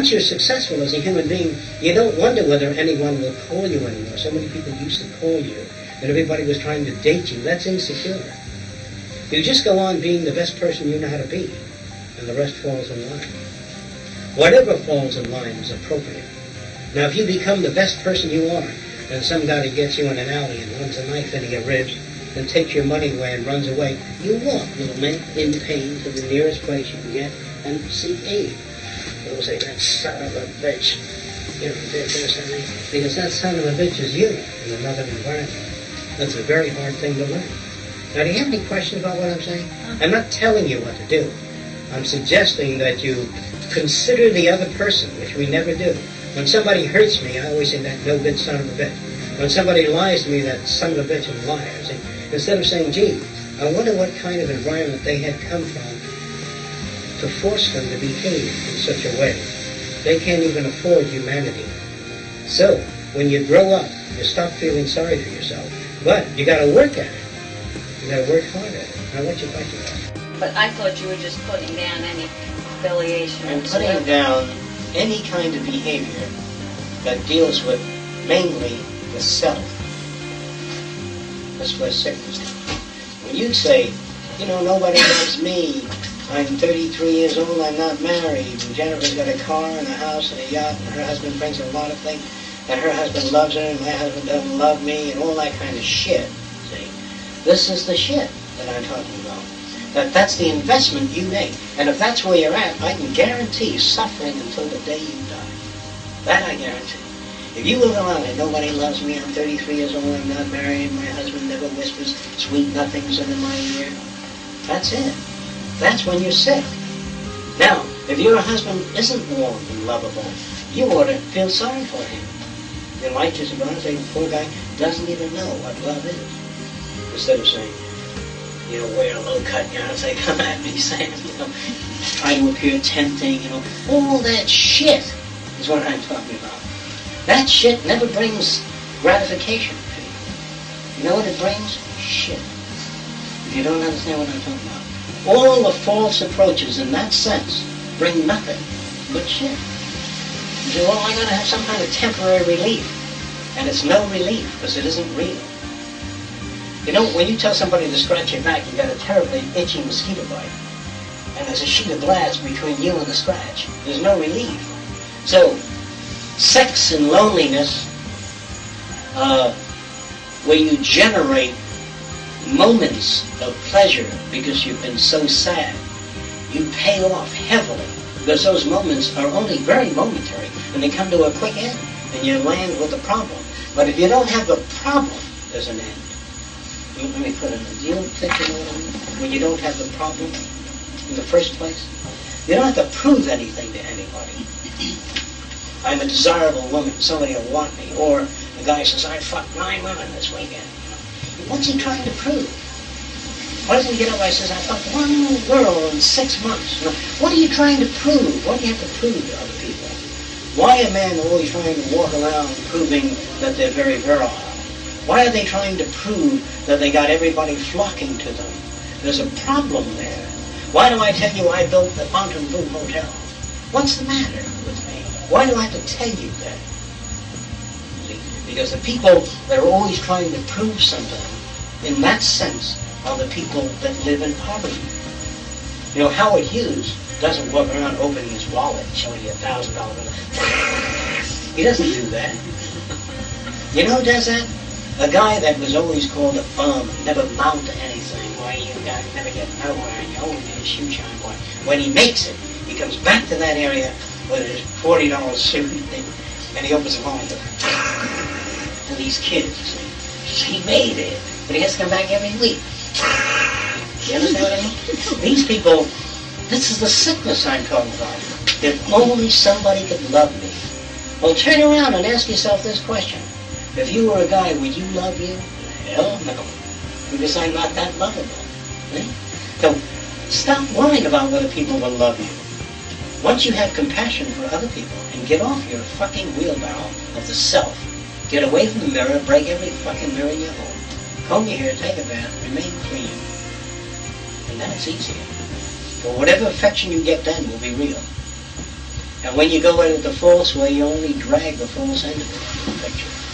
once you're successful as a human being, you don't wonder whether anyone will call you anymore. So many people used to call you, and everybody was trying to date you. That's insecure. You just go on being the best person you know how to be, and the rest falls in line. Whatever falls in line is appropriate. Now, if you become the best person you are, and some guy that gets you in an alley and runs a knife into your ribs and takes your money away and runs away, you walk, little man, in pain to the nearest place you can get and seek aid. People say, that son of a bitch. You know, because that son of a bitch is you in another environment. That's a very hard thing to learn. Now, do you have any questions about what I'm saying? I'm not telling you what to do. I'm suggesting that you consider the other person, which we never do. When somebody hurts me, I always say, that no good son of a bitch. When somebody lies to me, that son of a bitch is a liar. See? Instead of saying, gee, I wonder what kind of environment they had come from to force them to behave in such a way. They can't even afford humanity. So, when you grow up, you stop feeling sorry for yourself. But you got to work at it. You got to work hard at it. Now, what's your question about? But I thought you were just putting down any affiliation. I'm putting down any kind of behavior that deals with mainly the self. That's where sickness is. When you say, you know, nobody loves me, I'm 33 years old, I'm not married, and Jennifer's got a car and a house and a yacht, and her husband brings a lot of things, and her husband loves her, and my husband doesn't love me, and all that kind of shit, see? This is the shit that I'm talking about. That's the investment you make. And if that's where you're at, I can guarantee suffering until the day you die. That I guarantee. If you live around and nobody loves me, I'm 33 years old, I'm not married, my husband never whispers sweet nothings into my ear, that's it. That's when you're sick. Now, if your husband isn't warm and lovable, you ought to feel sorry for him. You might just go and say, the poor guy doesn't even know what love is. Instead of saying, you know, wear a low cut gown and say, come at me, Sam, you know, try to appear tempting, you know. All that shit is what I'm talking about. That shit never brings gratification to you. You know what it brings? Shit. If you don't understand what I'm talking about. All the false approaches in that sense bring nothing but shit. You say, well, I gotta have some kind of temporary relief. And it's no relief, because it isn't real. You know, when you tell somebody to scratch your back, you got a terribly itchy mosquito bite. And there's a sheet of glass between you and the scratch. There's no relief. So, sex and loneliness, where you generate moments of pleasure because you've been so sad, you pay off heavily because those moments are only very momentary and they come to a quick end and you land with the problem. But if you don't have the problem, there's an end. Let me put it in. Do you think you know what I mean? When you don't have the problem in the first place? You don't have to prove anything to anybody. I'm a desirable woman, somebody will want me. Or the guy says, I fucked 9 women this weekend. What's he trying to prove? Why doesn't he get up and says, I fucked 1 girl in 6 months? You know, what are you trying to prove? What do you have to prove to other people? Why are men always trying to walk around proving that they're very virile? Why are they trying to prove that they got everybody flocking to them? There's a problem there. Why do I tell you I built the Fontainebleau Hotel? What's the matter with me? Why do I have to tell you that? See, because the people that are always trying to prove something, in that sense, are the people that live in poverty. You know, Howard Hughes doesn't walk around opening his wallet and showing you $1,000 bill. He doesn't do that. You know who does that? A guy that was always called a bum, never amount to anything. Why, you guys never get nowhere, and you always get a shoe shine. Boy, when he makes it, he comes back to that area with his $40 suit, and he opens the phone and goes, to these kids, you see. He made it, but he has to come back every week. You understand what I mean? These people, this is the sickness I'm talking about. If only somebody could love me. Well, turn around and ask yourself this question. If you were a guy, would you love you? Hell no. Because I'm not that lovable. See? So, stop worrying about whether people will love you. Once you have compassion for other people and get off your fucking wheelbarrow of the self, get away from the mirror, break every fucking mirror in your home, comb your hair, take a bath, remain clean, and then it's easier. For whatever affection you get then will be real. And when you go in it the false way, you only drag the false end of it into the picture.